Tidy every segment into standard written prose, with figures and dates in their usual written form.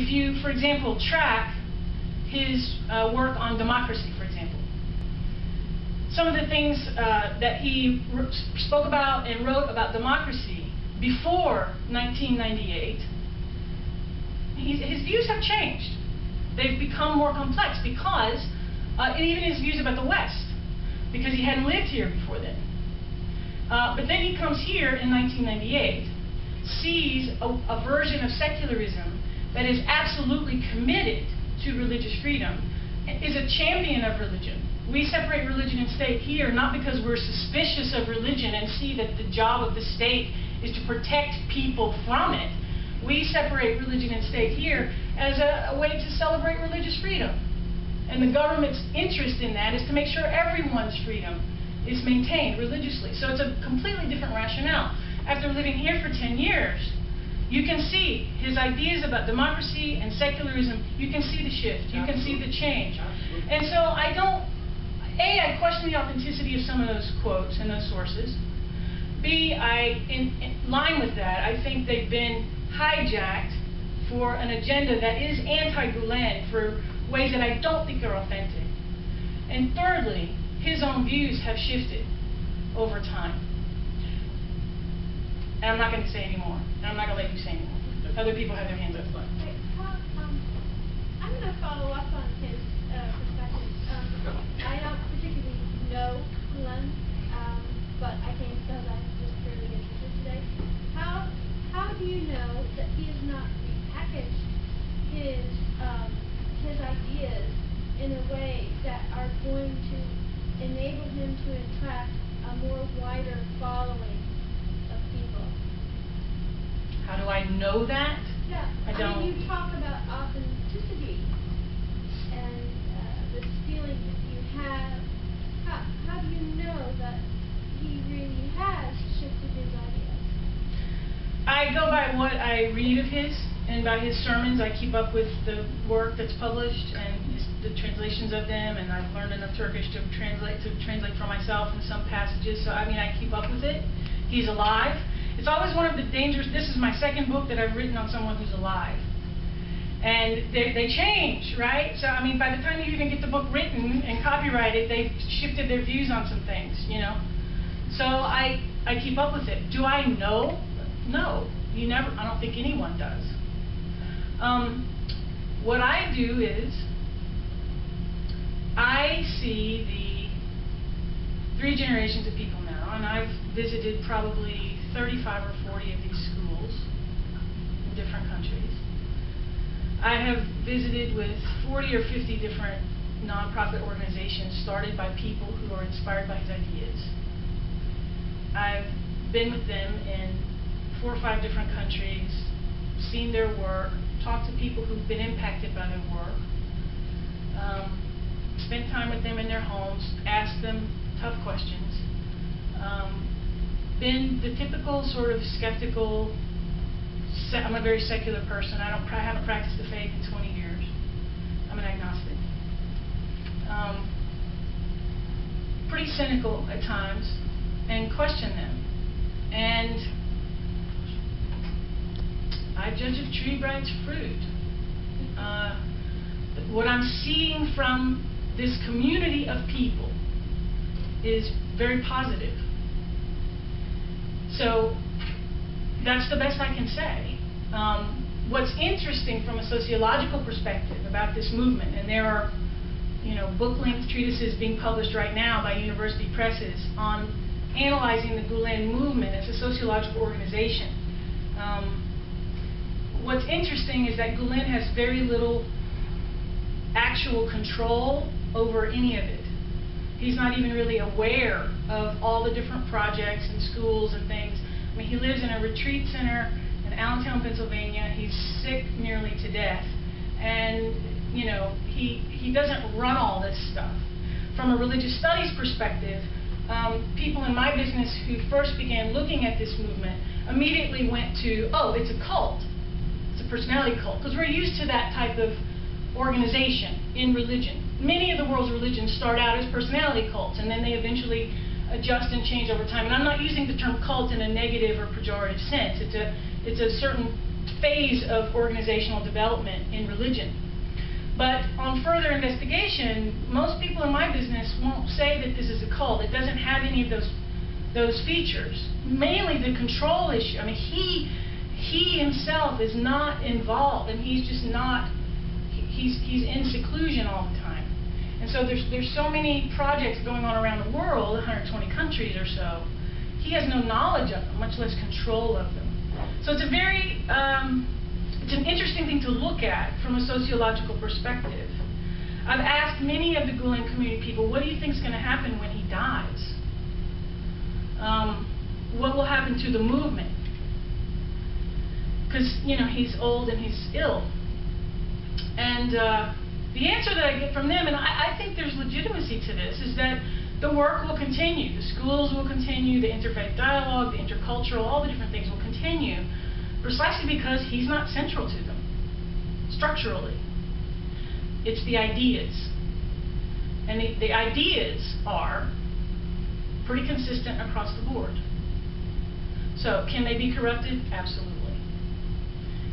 If you, for example, track his work on democracy, for example, some of the things that he spoke about and wrote about democracy before 1998, his views have changed. They've become more complex because, and even his views about the West, because he hadn't lived here before then. But then he comes here in 1998, sees a version of secularism that is absolutely committed to religious freedom, is a champion of religion. We separate religion and state here not because we're suspicious of religion and see that the job of the state is to protect people from it. We separate religion and state here as a way to celebrate religious freedom. And the government's interest in that is to make sure everyone's freedom is maintained religiously. So it's a completely different rationale. After living here for 10 years, you can see his ideas about democracy and secularism. You can see the shift. You can see the change. And so I question the authenticity of some of those quotes and those sources. B, in line with that, I think they've been hijacked for an agenda that is anti-Gulen for ways that I don't think are authentic. And thirdly, his own views have shifted over time. And I'm not going to say any more. And I'm not going to let you say any more. Other people have their hands up. Okay, I'm going to follow up on his perspective. I don't particularly know Gulen, but I came because I'm just fairly interested today. How do you know that he has not repackaged his ideas in a way that are going to enable him to attract a more wider following of people? How do I know that? Yeah, I mean, you talk about authenticity and this feeling that you have. How do you know that he really has shifted his ideas? I go by what I read of his, and by his sermons. I keep up with the work that's published and the translations of them, and I've learned enough Turkish to translate for myself in some passages. So I mean, I keep up with it. He's alive. It's always one of the dangers. This is my second book that I've written on someone who's alive. And they change, right? So, I mean, by the time you even get the book written and copyrighted, they've shifted their views on some things, you know? So I keep up with it. Do I know? No. You never. I don't think anyone does. What I do is I see the 3 generations of people now, and I've visited probably 35 or 40 of these schools in different countries. I have visited with 40 or 50 different nonprofit organizations started by people who are inspired by his ideas. I've been with them in 4 or 5 different countries, seen their work, talked to people who've been impacted by their work, spent time with them in their homes, asked them tough questions, been the typical sort of skeptical, I'm a very secular person, I haven't practiced the faith in 20 years, I'm an agnostic. Pretty cynical at times, and question them. And I judge a tree by its fruit. What I'm seeing from this community of people is very positive. So that's the best I can say. What's interesting from a sociological perspective about this movement, and there are, you know, book-length treatises being published right now by university presses on analyzing the Gulen Movement as a sociological organization. What's interesting is that Gulen has very little actual control over any of it. He's not even really aware of all the different projects and schools and things. I mean, he lives in a retreat center in Allentown, Pennsylvania. He's sick nearly to death. And, you know, he doesn't run all this stuff. From a religious studies perspective, people in my business who first began looking at this movement immediately went to, oh, it's a cult. It's a personality cult. Because we're used to that type of organization in religion. Many of the world's religions start out as personality cults, and then they eventually adjust and change over time. And I'm not using the term cult in a negative or pejorative sense. It's a certain phase of organizational development in religion. But on further investigation, most people in my business won't say that this is a cult. It doesn't have any of those features. Mainly the control issue. I mean, he himself is not involved, and he's just not. He's in seclusion all the time. And so there's so many projects going on around the world, 120 countries or so. He has no knowledge of them, much less control of them. So it's a very it's an interesting thing to look at from a sociological perspective. I've asked many of the Gulen community people, what do you think is going to happen when he dies? What will happen to the movement? Because, you know, he's old and he's ill. And the answer that I get from them, and I think there's legitimacy to this, is that the work will continue. The schools will continue, the interfaith dialogue, the intercultural, all the different things will continue, precisely because he's not central to them, structurally. It's the ideas. And the ideas are pretty consistent across the board. So, can they be corrupted? Absolutely.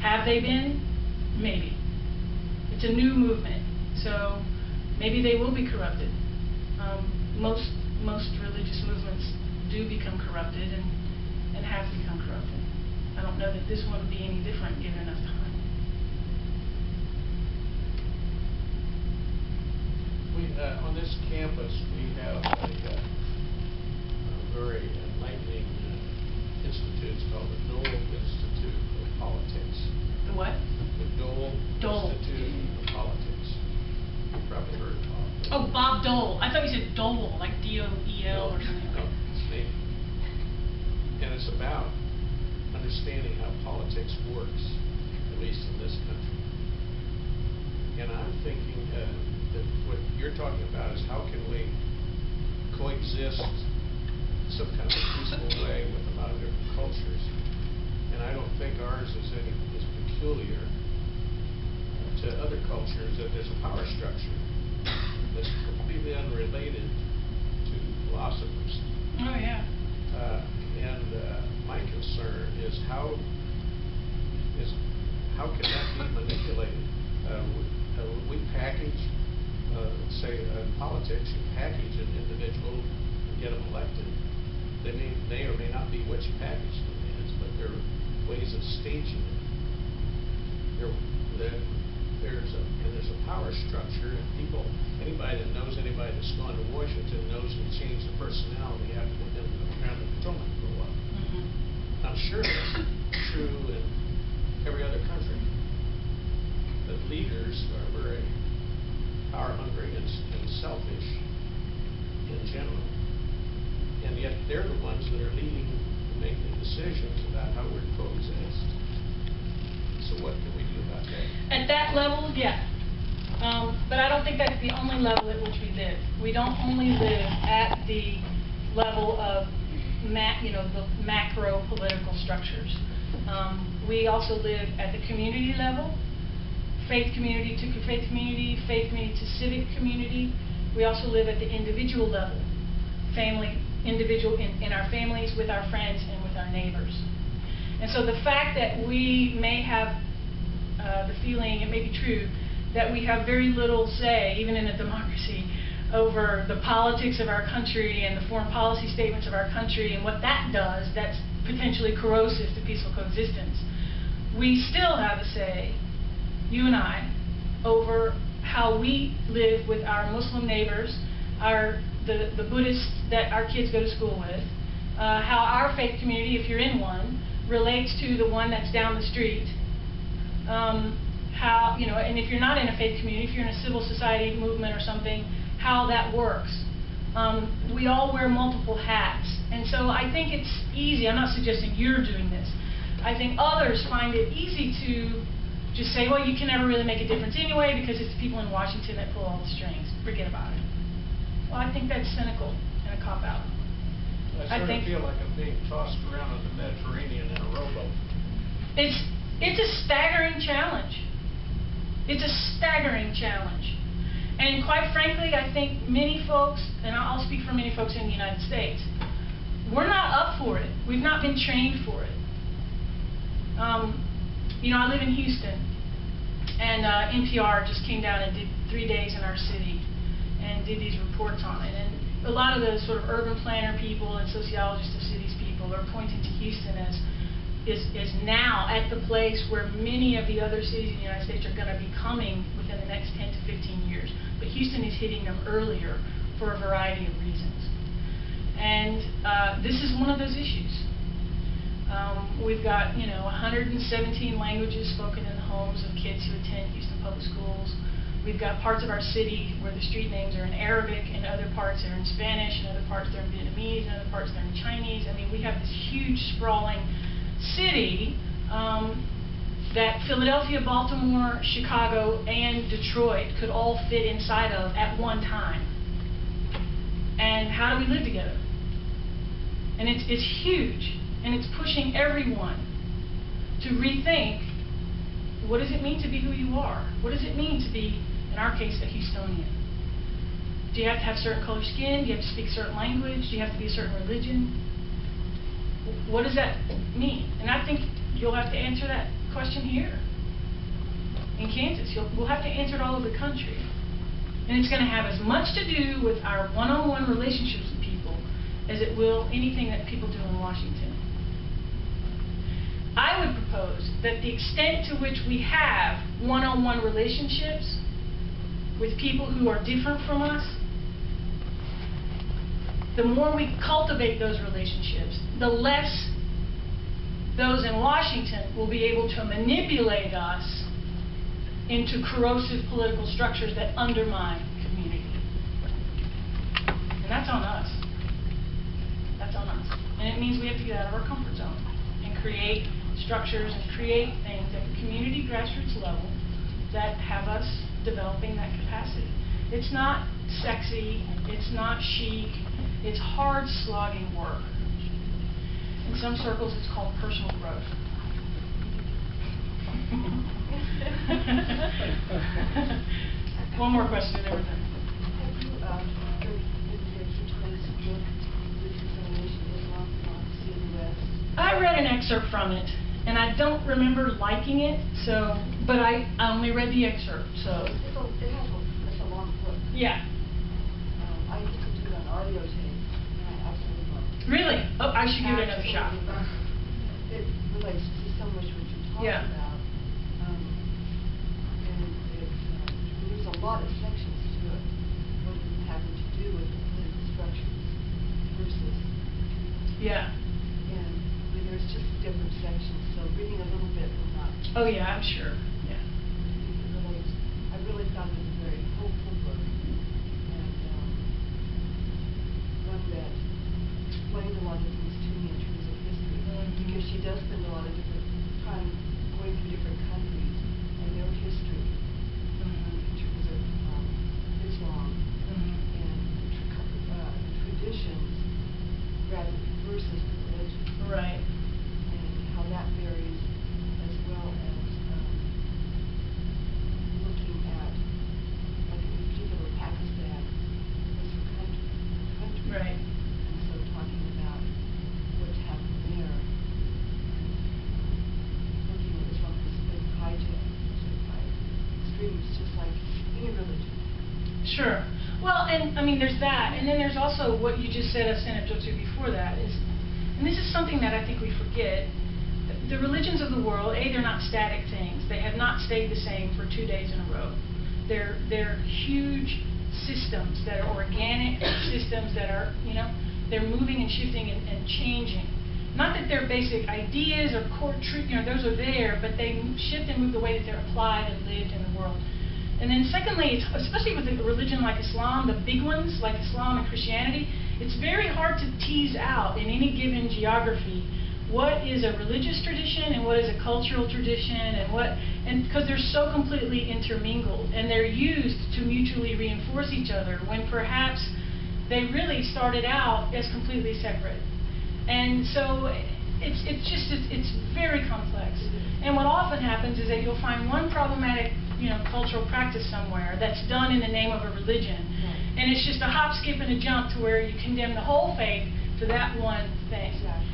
Have they been? Maybe. It's a new movement, so maybe they will be corrupted. Most religious movements do become corrupted and have become corrupted. I don't know that this one would be any different given enough time. On this campus, we have a very enlightening institute. It's called the Dole Institute of Politics. The what? The Dole Institute of Politics. You've probably heard of it. Oh, Bob Dole. I thought you said Dole, like D-O-E-L or something. No, it's me. And it's about understanding how politics works, at least in this country. And I'm thinking that what you're talking about is how can we coexist some kind of a peaceful way with a lot of different cultures. And I don't think ours is peculiar to other cultures, that there's a power structure that's completely unrelated to philosophers. Oh, yeah. And my concern is how can that be manipulated? We package, say, politics, you package an individual and get them elected. They may or may not be what you package them as, but there are ways of staging it. There's a power structure, and anybody that knows anybody that's gone to Washington knows you change the personality after they've been around the Potomac for a while. Mm-hmm. I'm sure that's true in every other country. That leaders are very power hungry and selfish in general, and yet they're the ones that are leading and making the decisions about how we're to coexist. So what can we do about that? At that level, yeah. But I don't think that's the only level at which we live. We don't only live at the level of the macro political structures. We also live at the community level, faith community to faith community to civic community. We also live at the individual level, individual in our families, with our friends, and with our neighbors. And so the fact that we may have the feeling, it may be true, that we have very little say, even in a democracy, over the politics of our country and the foreign policy statements of our country and what that does, that's potentially corrosive to peaceful coexistence. We still have a say, you and I, over how we live with our Muslim neighbors, the Buddhists that our kids go to school with, how our faith community, if you're in one, relates to the one that's down the street. How, and if you're not in a faith community, if you're in a civil society movement or something, how that works. We all wear multiple hats. And so I think it's easy, I'm not suggesting you're doing this, I think others find it easy to just say, well, you can never really make a difference anyway because it's the people in Washington that pull all the strings. Forget about it. Well, I think that's cynical and a cop-out. I sort of feel like I'm being tossed around in the Mediterranean in a rowboat. It's a staggering challenge. It's a staggering challenge. And quite frankly, I think many folks, and I'll speak for many folks in the United States, we're not up for it. We've not been trained for it. You know, I live in Houston, and NPR just came down and did 3 days in our city and did these reports on it. And a lot of the sort of urban planner people and sociologists of cities people are pointing to Houston as is now at the place where many of the other cities in the United States are going to be coming within the next 10 to 15 years. But Houston is hitting them earlier for a variety of reasons. And this is one of those issues. We've got, 117 languages spoken in the homes of kids who attend Houston Public Schools. We've got parts of our city where the street names are in Arabic, and other parts are in Spanish, and other parts they're in Vietnamese, and other parts they're in Chinese. I mean, we have this huge, sprawling city that Philadelphia, Baltimore, Chicago, and Detroit could all fit inside of at one time. And how do we live together? And it's huge. And it's pushing everyone to rethink, what does it mean to be who you are? What does it mean to be, in our case, a Houstonian? Do you have to have certain color skin? Do you have to speak certain language? Do you have to be a certain religion? What does that mean? And I think you'll have to answer that question here in Kansas. We'll have to answer it all over the country. And it's going to have as much to do with our one-on-one relationships with people as it will anything that people do in Washington. I would propose that the extent to which we have one-on-one relationships with people who are different from us, the more we cultivate those relationships, the less those in Washington will be able to manipulate us into corrosive political structures that undermine community. And that's on us. That's on us. And it means we have to get out of our comfort zone and create structures and create things at the community grassroots level that have us developing that capacity. It's not sexy, it's not chic, it's hard slogging work. In some circles it's called personal growth. One more question and then we're done. Have you I read an excerpt from it, and I don't remember liking it, but I only read the excerpt, so. It's a long book. Yeah. I used to do it on audio tape, and I absolutely loved it. Really? Oh, I should give it another shot. It relates to so much what you're talking about. And there's a lot of sections to it, what it's having to do with the political structures versus. Yeah. And there's just different sections, so reading a little bit will not. Oh yeah, I'm sure. Yeah. I really found it a very hopeful book, and one that explained a lot of things to me in terms of history, because she does spend a lot of different time going through different countries and their history in terms of Islam and the traditions rather versus the religion. Right. And how that varies, as well as looking at, like in particular, Pakistan as a country. Right. And so talking about what's happened there, and looking at Islam as being hijacked by extremes, just like any religion. Sure. Well, and I mean, there's that, and then there's also what you just said, a sentence or two before that is. And this is something that I think we forget. The religions of the world, they're not static things. They have not stayed the same for 2 days in a row. They're huge systems that are organic, systems that are, they're moving and shifting and changing. Not that they're basic ideas or core truth, those are there, but they shift and move the way that they're applied and lived in the world. And then secondly, especially with a religion like Islam, the big ones like Islam and Christianity, it's very hard to tease out in any given geography what is a religious tradition and what is a cultural tradition and because they're so completely intermingled and they're used to mutually reinforce each other when perhaps they really started out as completely separate. And so it's very complex. And what often happens is that you'll find one problematic cultural practice somewhere that's done in the name of a religion. And it's just a hop, skip, and a jump to where you condemn the whole faith to that one thing. Exactly.